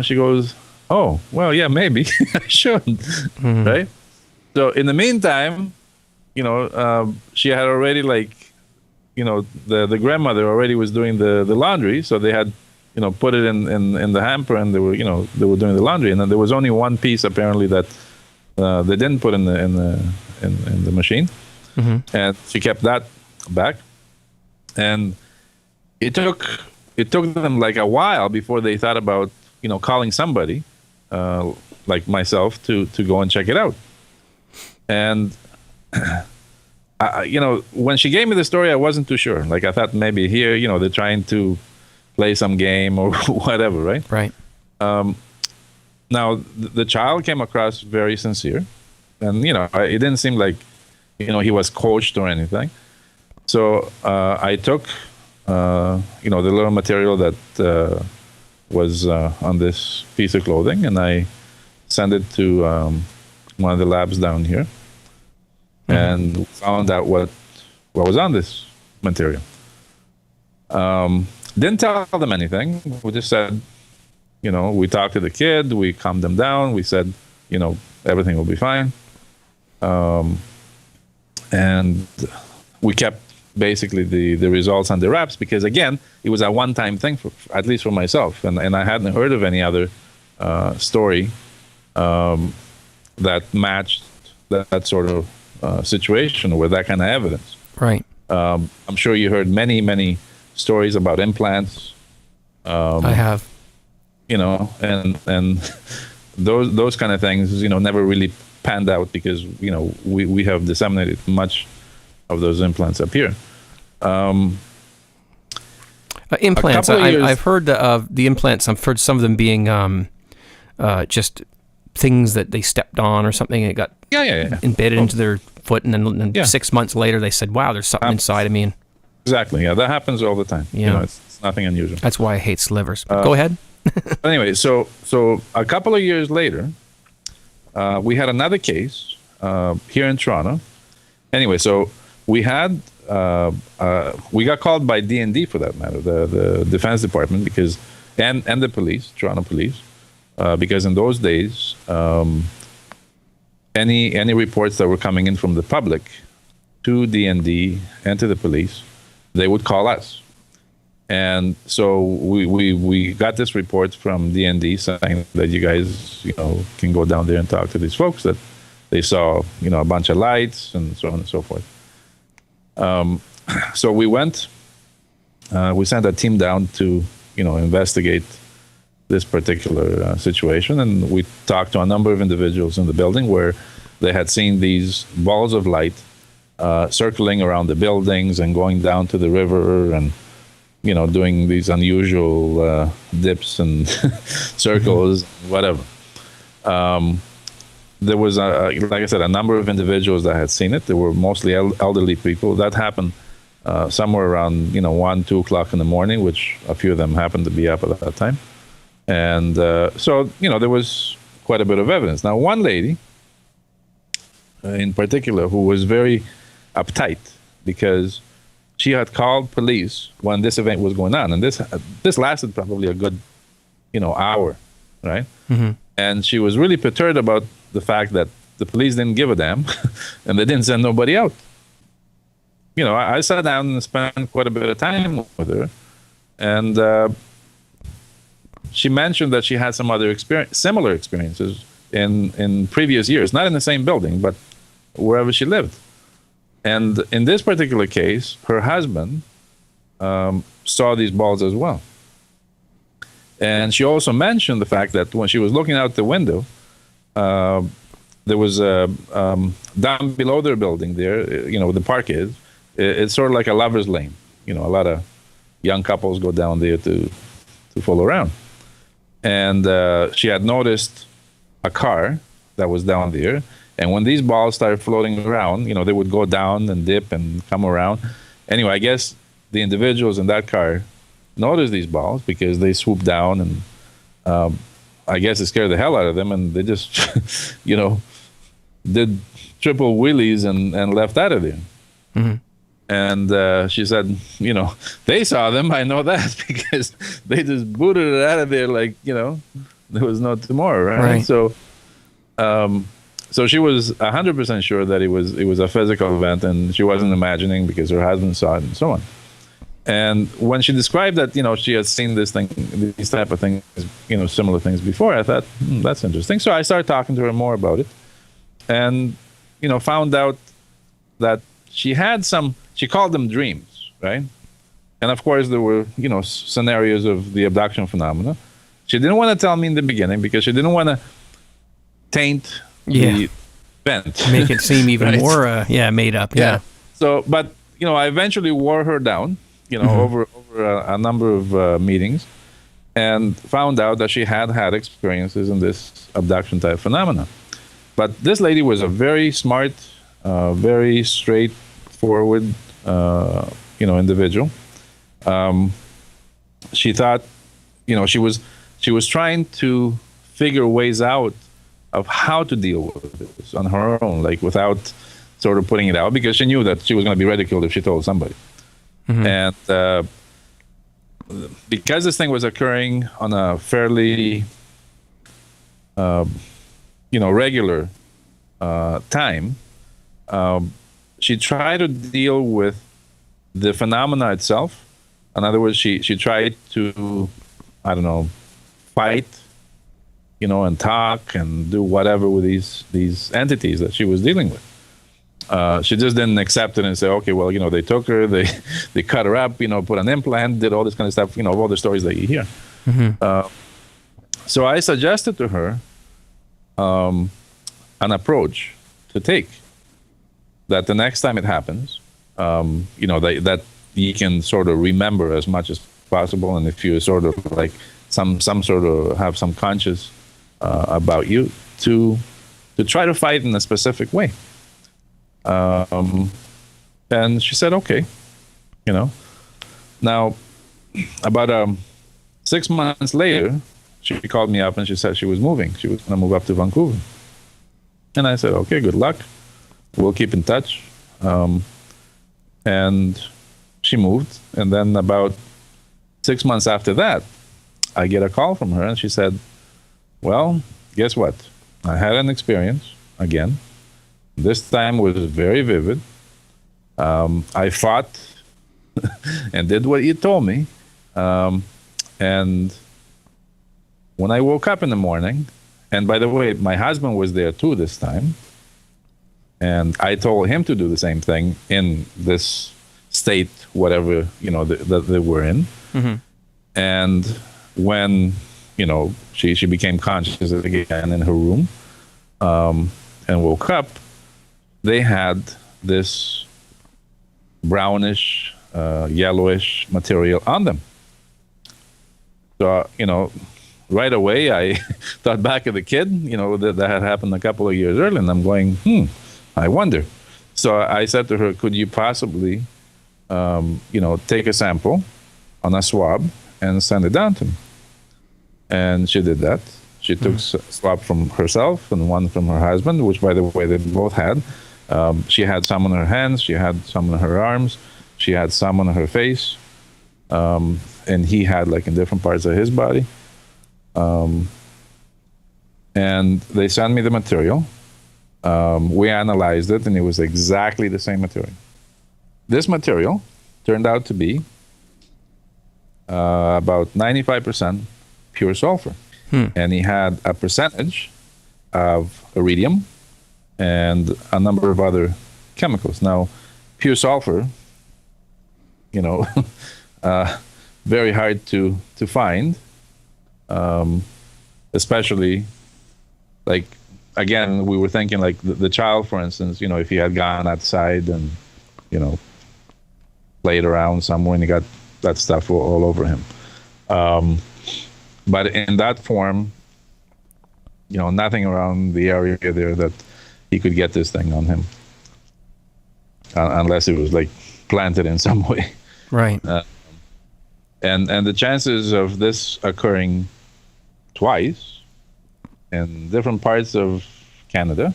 She goes, oh, well, yeah, maybe. I should. Right? So in the meantime, she had already the grandmother already was doing the laundry. So they had, put it in the hamper, and they were doing the laundry. And then there was only one piece apparently that they didn't put in the machine, and she kept that back. And it took them like a while before they thought about calling somebody like myself to go and check it out. And when she gave me the story, I wasn't too sure. Like I thought maybe here they're trying to play some game or whatever, right? Right. Now the child came across very sincere, and it didn't seem like he was coached or anything. So I took the little material that was on this piece of clothing, and I sent it to one of the labs down here, and found out what was on this material. Didn't tell them anything. We just said, we talked to the kid, we calmed them down, we said, everything will be fine. And we kept basically the results under wraps because, again, it was a one-time thing, at least for myself. And I hadn't heard of any other story that matched that sort of situation with that kind of evidence. Right. I'm sure you heard many, many stories about implants. I have. And those kind of things, never really panned out because, we have disseminated much of those implants up here. Implants. I've heard of the implants. I've heard some of them being just things that they stepped on or something. It got embedded into their foot, and then 6 months later they said, "Wow, there's something inside of me." And exactly, yeah, that happens all the time. Yeah, it's nothing unusual. That's why I hate slivers. But go ahead. Anyway, so a couple of years later, we had another case here in Toronto. Anyway, so we had we got called by D&D, for that matter, the Defense Department, because and the police, Toronto Police, because in those days, any reports that were coming in from the public to D&D and to the police, they would call us. And so we got this report from D&D saying that you guys, can go down there and talk to these folks, that they saw, a bunch of lights and so on and so forth. So we went, we sent a team down to, investigate this particular situation. And we talked to a number of individuals in the building where they had seen these balls of light circling around the buildings and going down to the river and, doing these unusual dips and circles, whatever. There was, like I said, a number of individuals that had seen it. They were mostly elderly people. That happened somewhere around, 1, 2 o'clock in the morning, which a few of them happened to be up at that time. And so, there was quite a bit of evidence. Now, one lady in particular who was very uptight because she had called police when this event was going on. And this lasted probably a good, hour, right? Mm-hmm. And she was really perturbed about the fact that the police didn't give a damn and they didn't send nobody out. I sat down and spent quite a bit of time with her. And she mentioned that she had some other similar experiences in previous years, not in the same building, but wherever she lived. And in this particular case, her husband saw these balls as well. And she also mentioned the fact that when she was looking out the window, there was down below their building there, where the park is, it's sort of like a lover's lane. A lot of young couples go down there to fool around. And she had noticed a car that was down there. And when these balls started floating around, they would go down and dip and come around. Anyway, I guess the individuals in that car noticed these balls because they swooped down and I guess it scared the hell out of them. And they just, did triple wheelies and left out of there. Mm-hmm. And she said, they saw them. I know that because they just booted it out of there like, there was no tomorrow, right? So, so she was 100% sure that it was a physical event, and she wasn't imagining because her husband saw it and so on. And when she described that, she had seen these type of things, similar things before, I thought, that's interesting. So I started talking to her more about it, and found out that she had she called them dreams, right? And of course there were, scenarios of the abduction phenomena. She didn't want to tell me in the beginning because she didn't want to taint the event. Make it seem even more, made up. Yeah. So, but, I eventually wore her down, over a number of meetings, and found out that she had experiences in this abduction type phenomena. But this lady was a very smart, very straightforward, individual. She thought, she was trying to figure ways out of how to deal with this on her own, like without sort of putting it out, because she knew that she was going to be ridiculed if she told somebody. Mm-hmm. And because this thing was occurring on a fairly, regular time, she tried to deal with the phenomena itself. In other words, she tried to, fight, and talk and do whatever with these entities that she was dealing with. She just didn't accept it and say, okay, well, they took her, they cut her up, put an implant, did all this kind of stuff, all the stories that you hear. Mm-hmm. So I suggested to her an approach to take, that the next time it happens, that you can sort of remember as much as possible, and if you sort of like some sort of have some conscious about you, to try to fight in a specific way. And she said, okay, Now, about 6 months later, she called me up and she said she was moving. She was going to move up to Vancouver. And I said, okay, good luck. We'll keep in touch. And she moved. And then about 6 months after that, I get a call from her and she said, well, guess what? I had an experience again. This time was very vivid. I fought and did what you told me. And when I woke up in the morning, and by the way, my husband was there too this time, and I told him to do the same thing in this state, whatever, that they were in. Mm-hmm. And when, she became conscious again in her room, and woke up, they had this brownish, yellowish material on them. So, right away, I thought back of the kid, that had happened a couple of years earlier, and I'm going, I wonder. So I said to her, could you possibly, take a sample on a swab and send it down to me? And she did that. She took a swab from herself and one from her husband, which, by the way, they both had. She had some on her hands, she had some on her arms, she had some on her face, and he had in different parts of his body. And they sent me the material. We analyzed it, and it was exactly the same material. This material turned out to be about 95% pure sulfur. And he had a percentage of iridium and a number of other chemicals. Now, pure sulfur, very hard to find, especially, again, we were thinking the child, for instance, if he had gone outside and, played around somewhere and he got that stuff all over him. But in that form, nothing around the area there that he could get this thing on him, unless it was planted in some way. Right. And the chances of this occurring twice in different parts of Canada,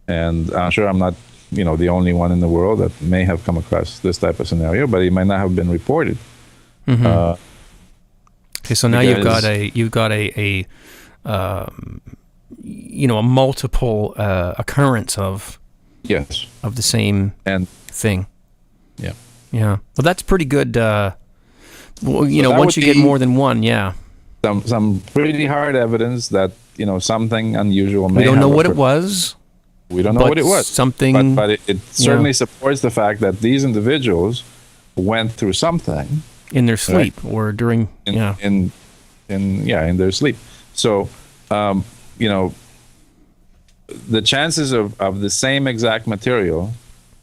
and I'm sure I'm not, the only one in the world that may have come across this type of scenario, but it might not have been reported. Mm-hmm. Okay, so now you've got a multiple occurrence of the same thing. Yeah. Well, that's pretty good. Once you get more than one, some pretty hard evidence that something unusual may. We don't know what it was. We don't know what it was. Something, but it certainly supports the fact that these individuals went through something in their sleep, right? Or during in their sleep. So the chances of the same exact material,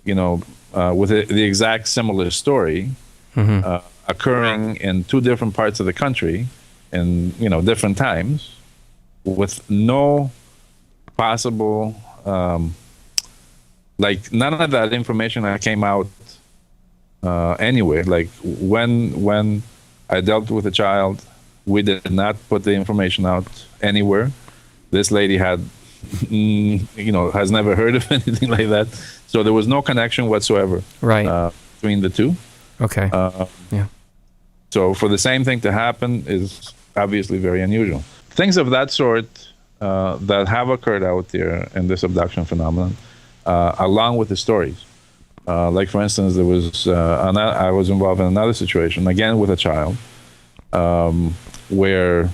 with the exact similar story, occurring in two different parts of the country in different times, with no possible none of that information that came out anywhere. When I dealt with a child, we did not put the information out anywhere. This lady had has never heard of anything like that, so there was no connection whatsoever between the two. Okay. So for the same thing to happen is obviously very unusual. Things of that sort that have occurred out there in this abduction phenomenon, along with the stories. For instance, there was I was involved in another situation, again with a child, where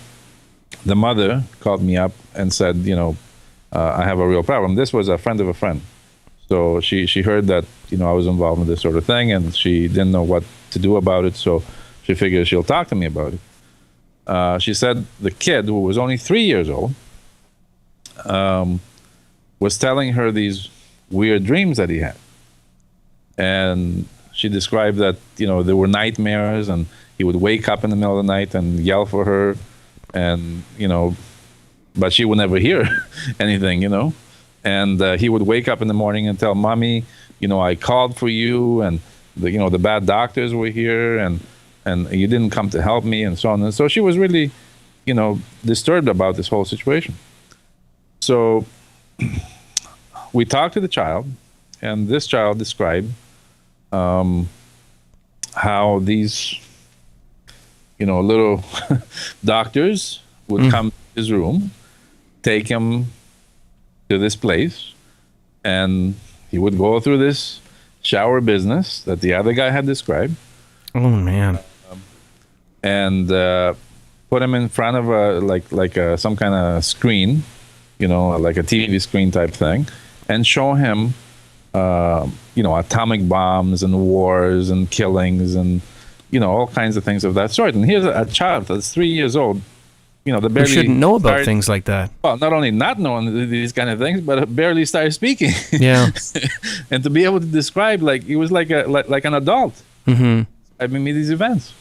the mother called me up and said, I have a real problem. This was a friend of a friend. So she heard that, I was involved in this sort of thing, and she didn't know what to do about it, so she figured she'll talk to me about it. She said the kid, who was only 3 years old, was telling her these weird dreams that he had. And she described that, there were nightmares, and he would wake up in the middle of the night and yell for her, and, but she would never hear anything, And he would wake up in the morning and tell Mommy, I called for you, and the bad doctors were here, and you didn't come to help me, and so on. And so she was really, disturbed about this whole situation. So we talked to the child, and this child described how these, little doctors would come to his room, take him to this place, and he would go through this shower business that the other guy had described. Oh man! And put him in front of some kind of screen, like a TV screen type thing, and show him, atomic bombs and wars and killings and all kinds of things of that sort. And here's a child that's 3 years old. They barely shouldn't know about things like that. Well, not only not knowing these kind of things, but barely started speaking. Yeah. And to be able to describe, he was like an adult. Mm-hmm. I mean, these events,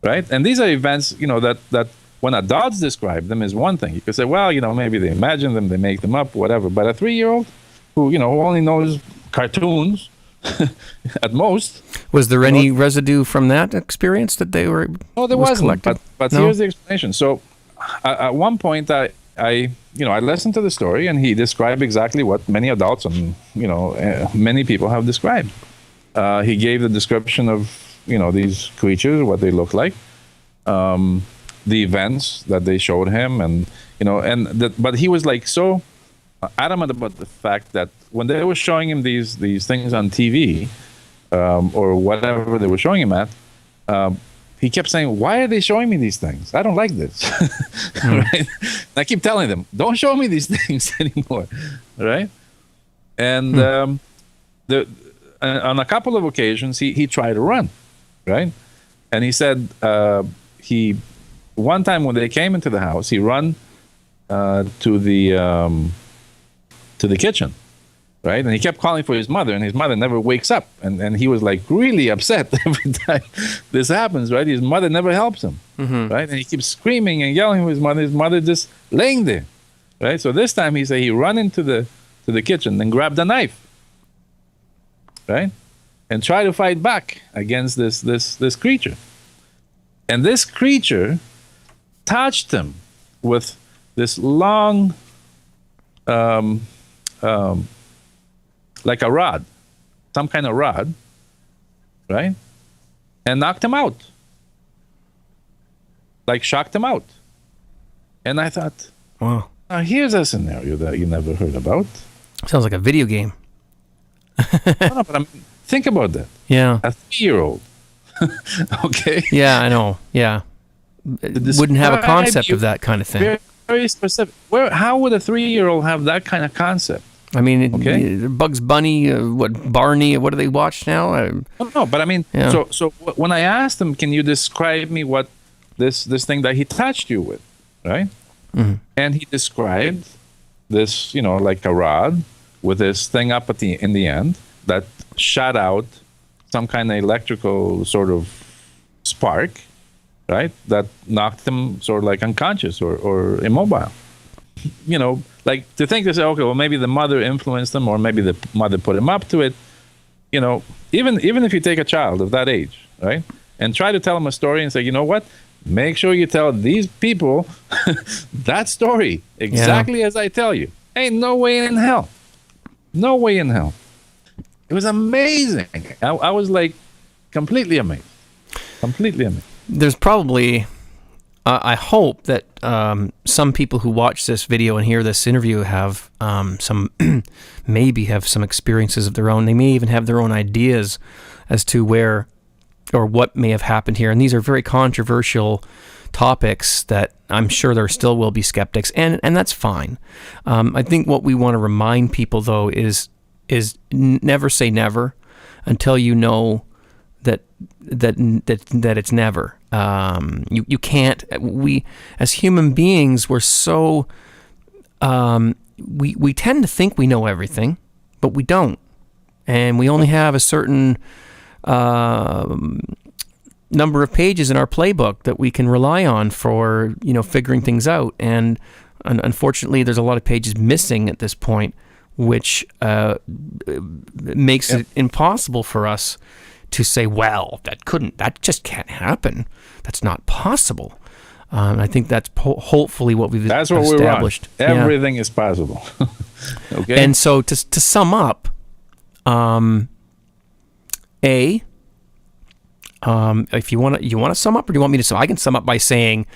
right? And these are events, that when adults describe them is one thing. You could say, well, maybe they imagine them, they make them up, whatever. But a 3-year-old who only knows cartoons at most. Was there any residue from that experience that they were? No, there wasn't. But No? Here's the explanation. So at one point, I listened to the story, and he described exactly what many adults and many people have described. He gave the description of these creatures, what they look like, the events that they showed him, and but he was so adamant about the fact that when they were showing him these things on TV, or whatever they were showing him at, he kept saying, "Why are they showing me these things? I don't like this." Right? And I keep telling them, "Don't show me these things anymore." Right? And on a couple of occasions, he tried to run. Right? And he said one time when they came into the house, he ran to the kitchen, right? And he kept calling for his mother, and his mother never wakes up. And he was really upset every time this happens, right? His mother never helps him, right? And he keeps screaming and yelling at his mother just laying there, right? So this time he said he ran into the kitchen and grabbed a knife, right? And tried to fight back against this creature. And this creature touched him with this long, like a rod, some kind of rod, right? And knocked him out. Shocked him out. And I thought, wow, now here's a scenario that you never heard about. Sounds like a video game. No, but think about that. Yeah. A 3-year-old. Okay. Yeah, I know. Yeah. Wouldn't have a concept of that kind of thing. Very, very specific. How would a 3-year-old have that kind of concept? I mean, Okay. Bugs Bunny, Barney, what do they watch now? No, but I mean, Yeah. so when I asked him, can you describe me what this thing that he touched you with, right? Mm-hmm. And he described this, like a rod with this thing up in the end that shot out some kind of electrical sort of spark, right? That knocked him sort of unconscious or immobile. To think to say, okay, well, maybe the mother influenced him, or maybe the mother put him up to it. Even if you take a child of that age, right, and try to tell him a story and say, you know what, make sure you tell these people that story exactly as I tell you. Ain't no way in hell. No way in hell. It was amazing. I was completely amazed. Completely amazed. There's probably, I hope that some people who watch this video and hear this interview have maybe have some experiences of their own. They may even have their own ideas as to where or what may have happened here. And these are very controversial topics that I'm sure there still will be skeptics, and that's fine. I think what we want to remind people, though, is never say never until you know that it's never. You can't. We as human beings, we're so we tend to think we know everything, but we don't, and we only have a certain number of pages in our playbook that we can rely on for figuring things out. And unfortunately, there's a lot of pages missing at this point, which makes it impossible for us to say, well, that just can't happen. That's not possible. I think that's hopefully what we've established. Everything is possible. Okay. And so to sum up, if you want to sum up, or do you want me to? So I can sum up by saying,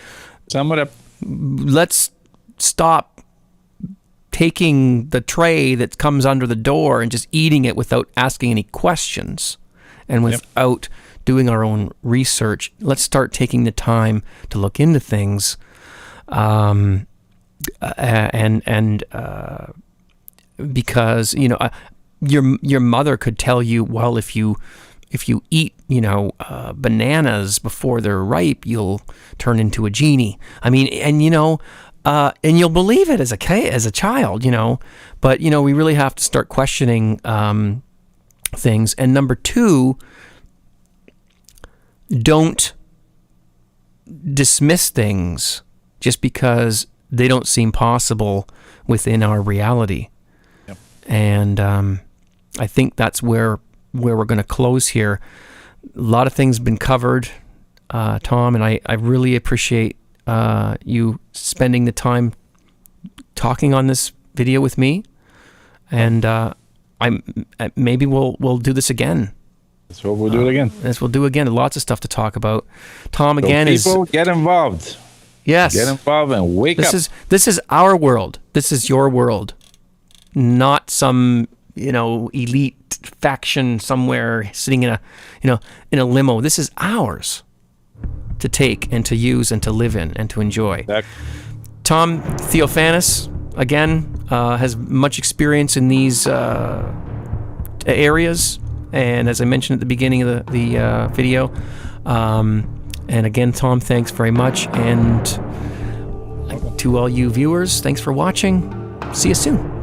sum it up. Let's stop taking the tray that comes under the door and just eating it without asking any questions and without doing our own research. Let's start taking the time to look into things, because your mother could tell you, well, if you eat bananas before they're ripe, you'll turn into a genie. I mean, and you'll believe it as a child, but we really have to start questioning things. And number two, don't dismiss things just because they don't seem possible within our reality. Yep. And I think that's where we're going to close here. A lot of things have been covered, Tom, and I really appreciate you spending the time talking on this video with me. And maybe we'll do this again. That's what we'll do it again. Yes, we'll do again. Lots of stuff to talk about. Tom, so again, people get involved. Yes. Get involved and wake up. This is our world. This is your world. Not some, elite faction somewhere sitting in a limo. This is ours to take and to use and to live in and to enjoy. Exactly. Tom Theofanous, again, has much experience in these areas. And as I mentioned at the beginning of the video, and again, Tom, thanks very much. And to all you viewers, thanks for watching. See you soon.